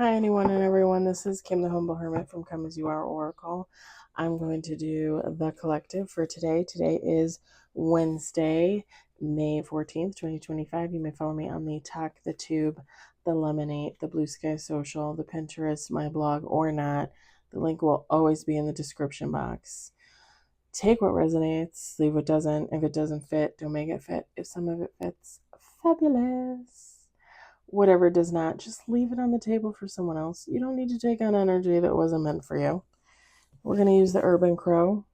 Hi, anyone and everyone. This is Kim, the Humble Hermit from Come As You Are Oracle. I'm going to do the collective for today. Today is Wednesday, May 14th, 2025. You may follow me on the Talk, the Tube, the Lemonade, the Blue Sky Social, the Pinterest, my blog, or not. The link will always be in the description box. Take what resonates, leave what doesn't. If it doesn't fit, don't make it fit. If some of it fits, fabulous. Whatever does not, just leave it on the table for someone else. You don't need to take on energy that wasn't meant for you. We're going to use the Urban Crow.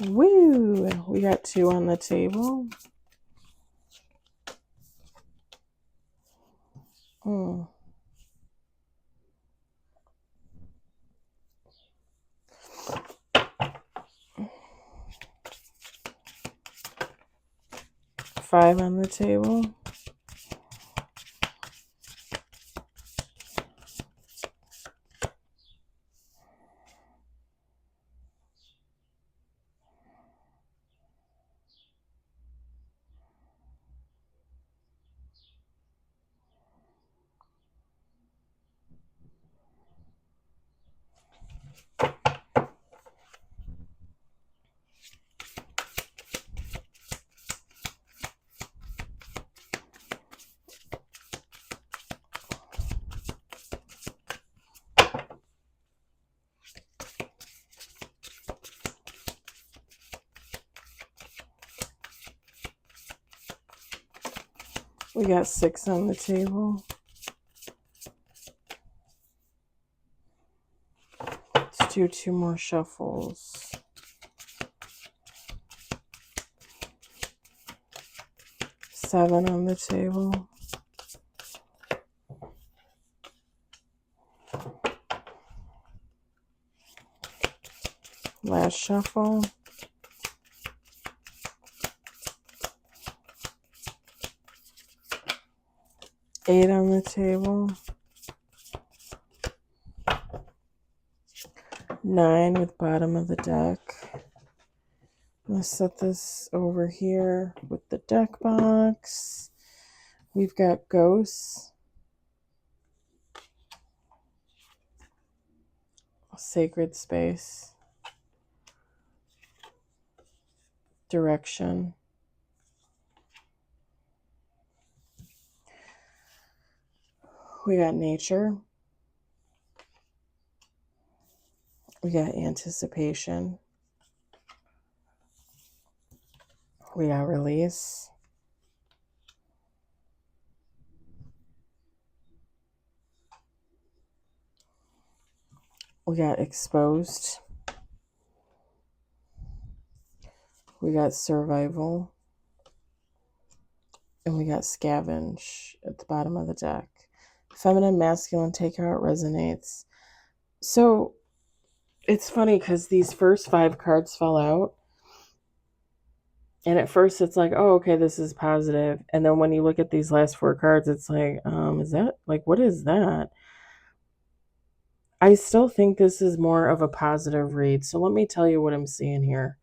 Woo! We got 2 on the table. 5 on the table. We got 6 on the table. Let's do 2 more shuffles. 7 on the table. Last shuffle. 8 on the table. 9 with bottom of the deck. I'm going to set this over here with the deck box. We've got ghosts, sacred space, direction, we got nature, we got anticipation, we got release, we got exposed, we got survival, and we got scavenge at the bottom of the deck. Feminine, masculine, take how it resonates. So it's funny because these first 5 cards fell out. And at first it's like, oh, okay, this is positive. And then when you look at these last 4 cards, it's like, is that, like, what is that? I still think this is more of a positive read. So let me tell you what I'm seeing here.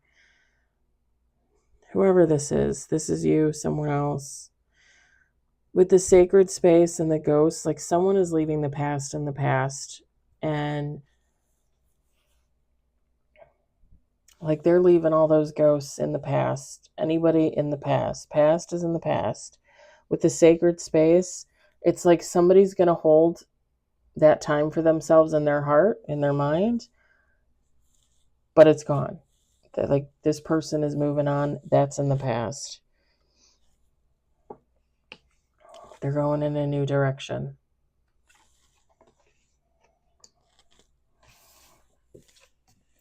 Whoever this is you, someone else. With the sacred space and the ghosts, like someone is leaving the past in the past. And like they're leaving all those ghosts in the past. Anybody in the past. Past is in the past. With the sacred space, it's like somebody's going to hold that time for themselves in their heart, in their mind, but it's gone. Like this person is moving on. That's in the past. They're going in a new direction.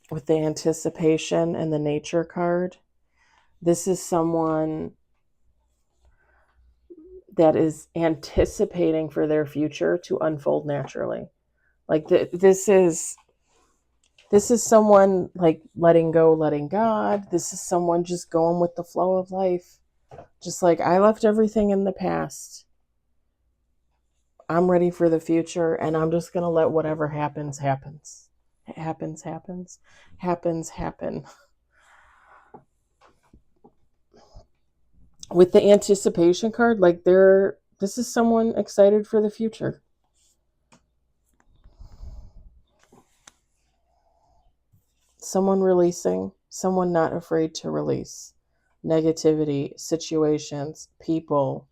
With the anticipation and the nature card, this is someone that is anticipating for their future to unfold naturally. Like this is someone like letting go, letting God. This is someone just going with the flow of life. Just like I left everything in the past. I'm ready for the future and I'm just going to let whatever happens, happens. happen. With the anticipation card, like this is someone excited for the future. Someone releasing, someone not afraid to release negativity, situations, people,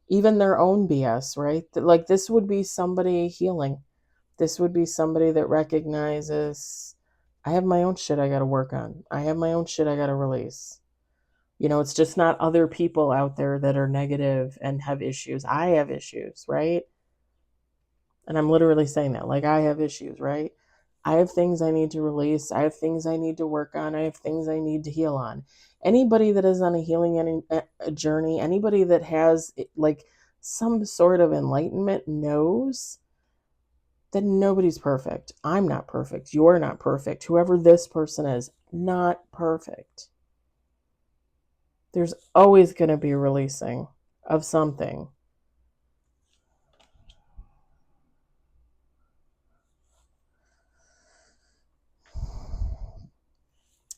even their own BS, right? Like this would be somebody healing. This would be somebody that recognizes, I have my own shit I got to work on. I have my own shit I got to release. It's just not other people out there that are negative and have issues. I have issues, right? And I'm literally saying that. Like, I have issues, right? I have things I need to release. I have things I need to work on. I have things I need to heal on. Anybody that is on a healing journey, anybody that has like some sort of enlightenment knows that nobody's perfect. I'm not perfect. You're not perfect. Whoever this person is, not perfect. There's always going to be releasing of something.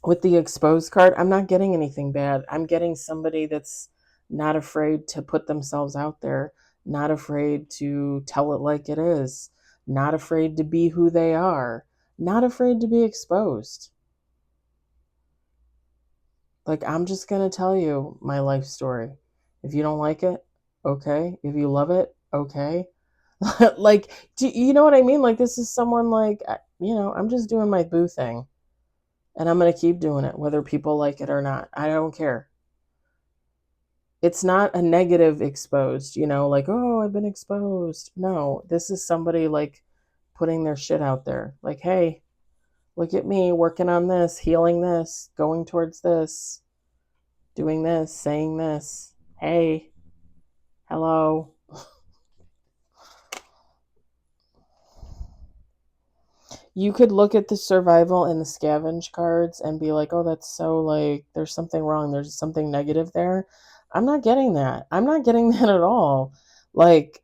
With the exposed card, I'm not getting anything bad. I'm getting somebody that's not afraid to put themselves out there, not afraid to tell it like it is, not afraid to be who they are, not afraid to be exposed. Like, I'm just going to tell you my life story. If you don't like it, okay. If you love it, okay. Like, do you know what I mean? Like, this is someone like, I'm just doing my boo thing. And I'm going to keep doing it, whether people like it or not. I don't care. It's not a negative exposed, like, oh, I've been exposed. No, this is somebody like putting their shit out there. Like, hey, look at me working on this, healing this, going towards this, doing this, saying this. Hey, hello. You could look at the survival and the scavenge cards and be like, oh, that's so like, there's something wrong. There's something negative there. I'm not getting that. I'm not getting that at all. Like,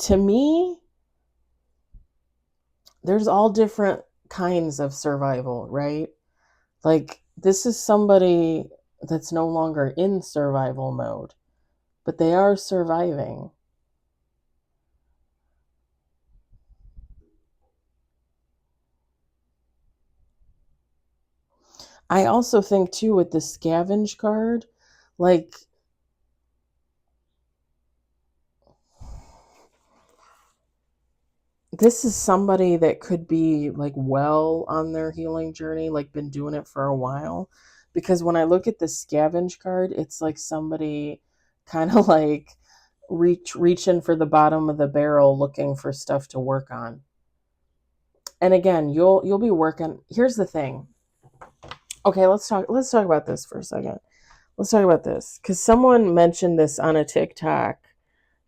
to me, there's all different kinds of survival, right? Like, this is somebody that's no longer in survival mode, but they are surviving. I also think, too, with the scavenge card, like, this is somebody that could be like well on their healing journey, like been doing it for a while. Because when I look at the scavenge card, it's like somebody kind of like reaching for the bottom of the barrel looking for stuff to work on. And again, you'll be working. Here's the thing. Okay, let's talk about this for a second. Let's talk about this cuz someone mentioned this on a TikTok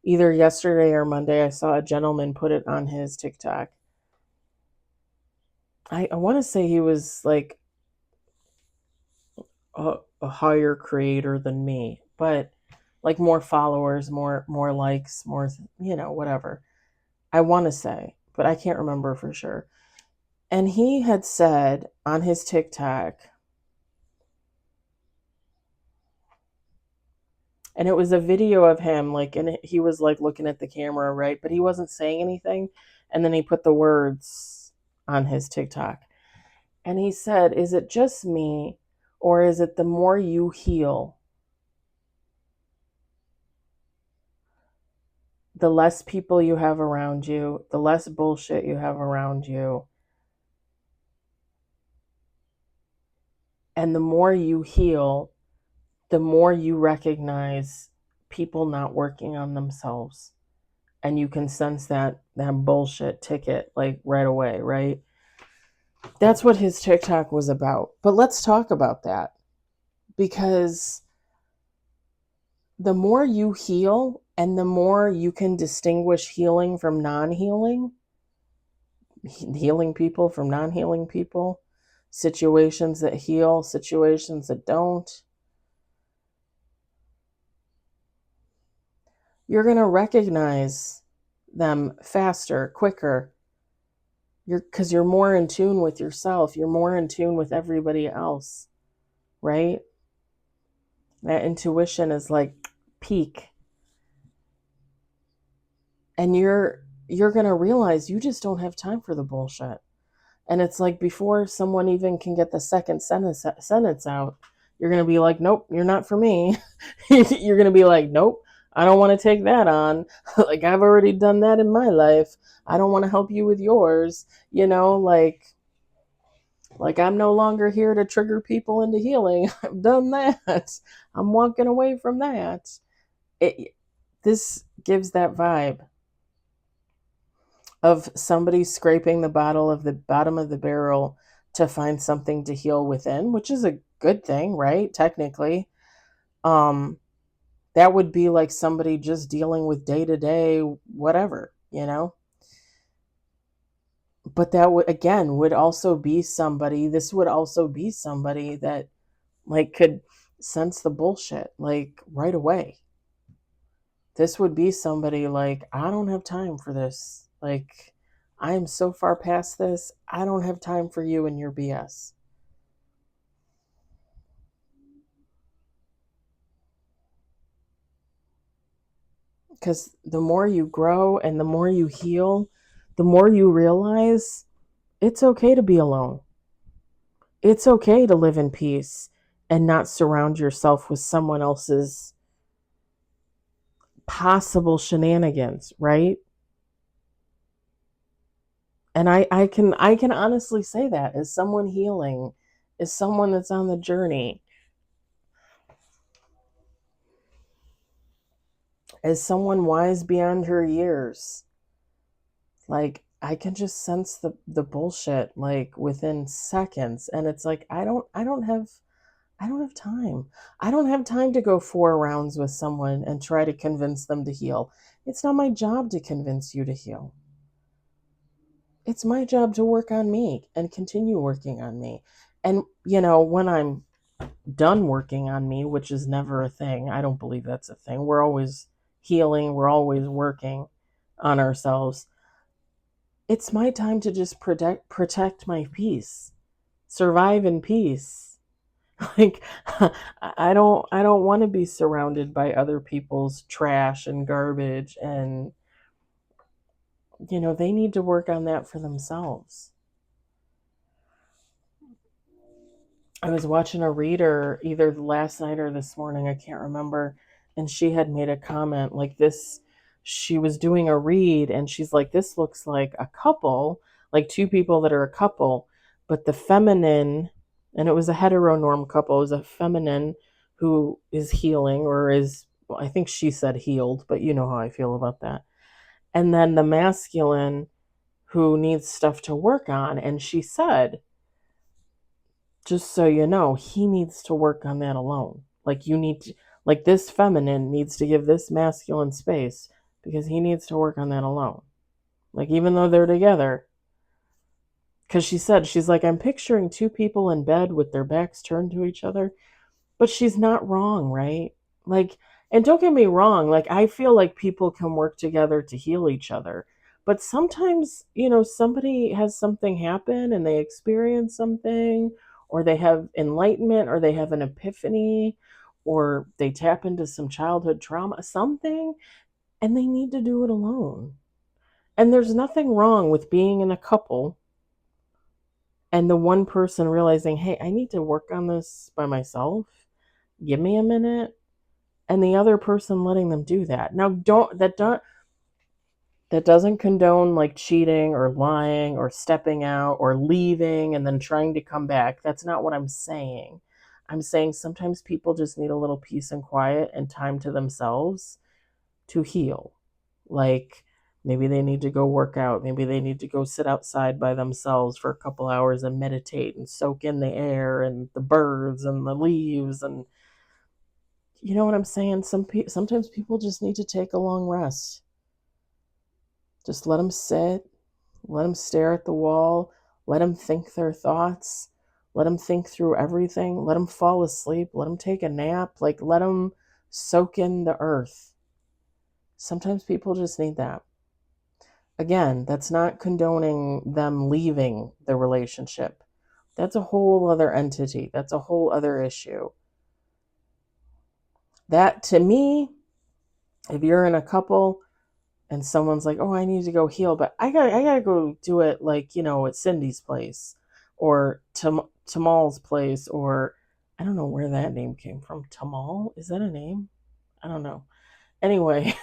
either yesterday or Monday. I saw a gentleman put it on his TikTok. I want to say he was like a higher creator than me, but like more followers, more likes, more whatever. I want to say, but I can't remember for sure. And he had said on his TikTok, and it was a video of him like, and he was like looking at the camera, right? But he wasn't saying anything. And then he put the words on his TikTok. And he said, "Is it just me, or is it the more you heal, the less people you have around you, the less bullshit you have around you, and the more you heal, the more you recognize people not working on themselves, and you can sense that bullshit ticket like right away, right?" That's what his TikTok was about. But let's talk about that, because the more you heal and the more you can distinguish healing from non-healing, healing people from non-healing people, situations that heal, situations that don't, you're going to recognize them faster, quicker. Because you're more in tune with yourself. You're more in tune with everybody else, right? That intuition is like peak. And you're going to realize you just don't have time for the bullshit. And it's like before someone even can get the second sentence out, you're going to be like, nope, you're not for me. You're going to be like, nope, I don't want to take that on. Like, I've already done that in my life. I don't want to help you with yours. Like I'm no longer here to trigger people into healing. I've done that. I'm walking away from that. This gives that vibe of somebody scraping the bottom of the barrel to find something to heal within, which is a good thing, right? Technically. That would be like somebody just dealing with day-to-day whatever, But that would again would also be somebody, this would also be somebody that like could sense the bullshit like right away. This would be somebody like, I don't have time for this. Like, I am so far past this. I don't have time for you and your BS. Because the more you grow and the more you heal, the more you realize it's okay to be alone. It's okay to live in peace and not surround yourself with someone else's possible shenanigans, right? And I can honestly say that as someone healing, as someone that's on the journey, as someone wise beyond her years. Like I can just sense the bullshit like within seconds, and it's like I don't have time. I don't have time to go 4 rounds with someone and try to convince them to heal. It's not my job to convince you to heal. It's my job to work on me and continue working on me. And when I'm done working on me, which is never a thing. I don't believe that's a thing. We're always healing, we're always working on ourselves. It's my time to just protect my peace. Survive in peace. Like I don't want to be surrounded by other people's trash and garbage, and they need to work on that for themselves. I was watching a reader either last night or this morning, I can't remember, and she had made a comment like this. She was doing a read and she's like, this looks like a couple, like two people that are a couple, but the feminine, and it was a heteronorm couple, it was a feminine who is healing or is, well, I think she said healed, but you know how I feel about that. And then the masculine who needs stuff to work on. And she said, just so you know, he needs to work on that alone. Like you need to, like this feminine needs to give this masculine space because he needs to work on that alone. Like even though they're together, because she said, she's like, I'm picturing two people in bed with their backs turned to each other, but she's not wrong, right? Like, and don't get me wrong, like I feel like people can work together to heal each other. But sometimes, somebody has something happen and they experience something, or they have enlightenment, or they have an epiphany, or they tap into some childhood trauma, something, and they need to do it alone. And there's nothing wrong with being in a couple and the one person realizing, hey, I need to work on this by myself. Give me a minute, and the other person letting them do that. Now, that doesn't condone like cheating or lying or stepping out or leaving and then trying to come back. That's not what I'm saying. I'm saying sometimes people just need a little peace and quiet and time to themselves to heal. Like maybe they need to go work out. Maybe they need to go sit outside by themselves for a couple hours and meditate and soak in the air and the birds and the leaves. And you know what I'm saying? Sometimes people just need to take a long rest. Just let them sit, let them stare at the wall, let them think their thoughts, let them think through everything, let them fall asleep, let them take a nap, like let them soak in the earth Sometimes people just need that. Again, that's not condoning them leaving the relationship. That's a whole other entity. That's a whole other issue. That, to me, if you're in a couple and someone's like, "Oh, I need to go heal, but I gotta go do it like, at Cindy's place or Tamal's place," or I don't know where that name came from. Tamal? Is that a name? I don't know. Anyway,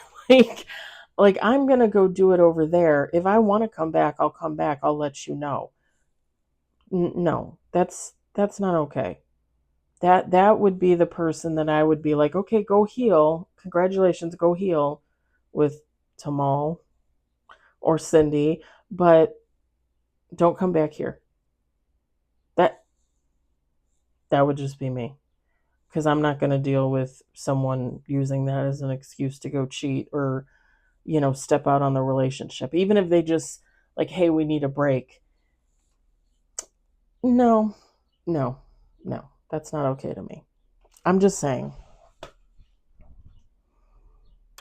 like I'm gonna go do it over there. If I want to come back, I'll come back. I'll let you know. No, that's not okay. That would be the person that I would be like, okay, go heal. Congratulations, go heal with Tamal or Cindy, but don't come back here. That that would just be me. Because I'm not going to deal with someone using that as an excuse to go cheat or, step out on the relationship. Even if they just like, hey, we need a break. No, no, no. That's not okay to me. I'm just saying.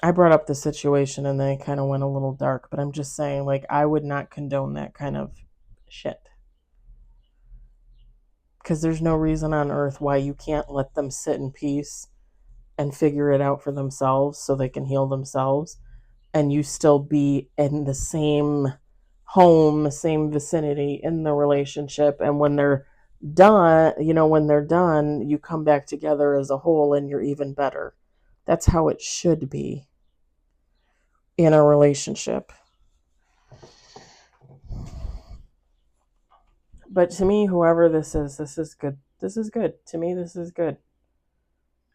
I brought up the situation and then it kind of went a little dark, but I'm just saying, like, I would not condone that kind of shit. Because there's no reason on earth why you can't let them sit in peace and figure it out for themselves so they can heal themselves and you still be in the same home, same vicinity in the relationship. And when they're done, you come back together as a whole and you're even better. That's how it should be in a relationship. But to me, whoever this is good. This is good. To me, this is good.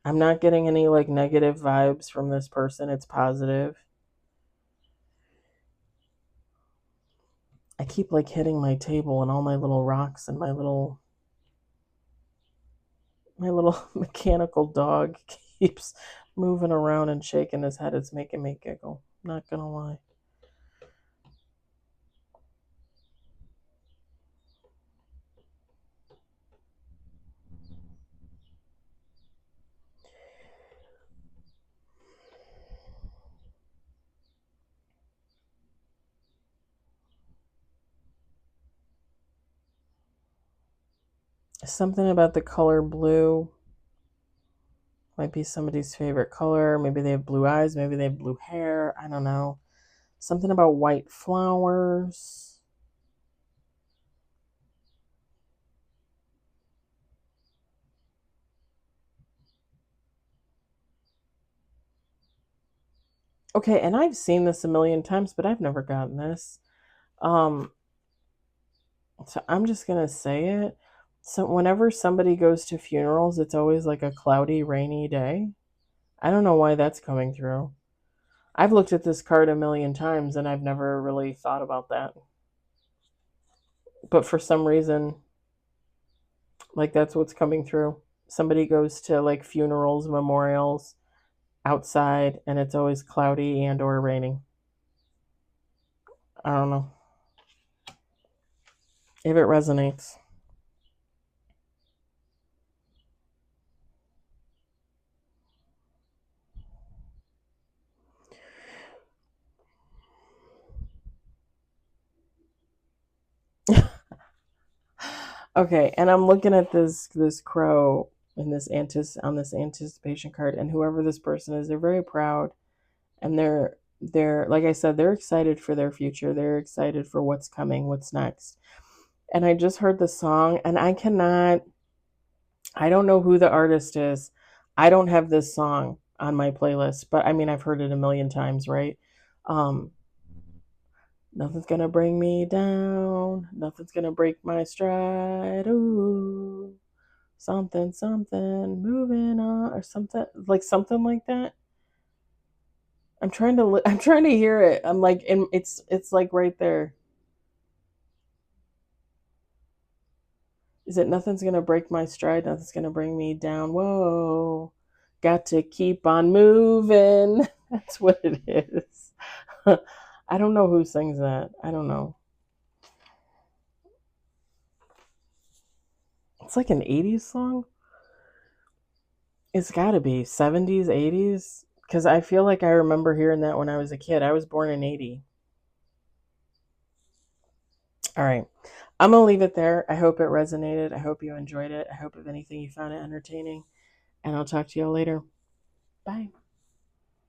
I'm not getting any like negative vibes from this person. It's positive. I keep like hitting my table and all my little rocks and my little mechanical dog keeps moving around and shaking his head. It's making me giggle. Not gonna lie. Something about the color blue might be somebody's favorite color. Maybe they have blue eyes. Maybe they have blue hair. I don't know. Something about white flowers. Okay, and I've seen this a million times, but I've never gotten this. Um, so I'm just gonna say it. So whenever somebody goes to funerals, it's always like a cloudy, rainy day. I don't know why that's coming through. I've looked at this card a million times and I've never really thought about that. But for some reason, like that's what's coming through. Somebody goes to like funerals, memorials outside and it's always cloudy and or raining. I don't know if it resonates. Okay, and I'm looking at this crow in this on this anticipation card, and whoever this person is, they're very proud, and they're like I said, they're excited for their future. They're excited for what's coming, what's next. And I just heard the song, and I don't know who the artist is. I don't have this song on my playlist, but I mean I've heard it a million times, right? Um, Nothing's gonna bring me down. Nothing's gonna break my stride. Ooh, something, something, moving on, or something like that. I'm trying to hear it. I'm like, and it's like right there. Is it nothing's gonna break my stride? Nothing's gonna bring me down. Whoa, got to keep on moving. That's what it is. I don't know who sings that. I don't know. It's like an '80s song. It's got to be '70s, '80s. Because I feel like I remember hearing that when I was a kid. I was born in 80. All right. I'm going to leave it there. I hope it resonated. I hope you enjoyed it. I hope, if anything, you found it entertaining. And I'll talk to you all later. Bye.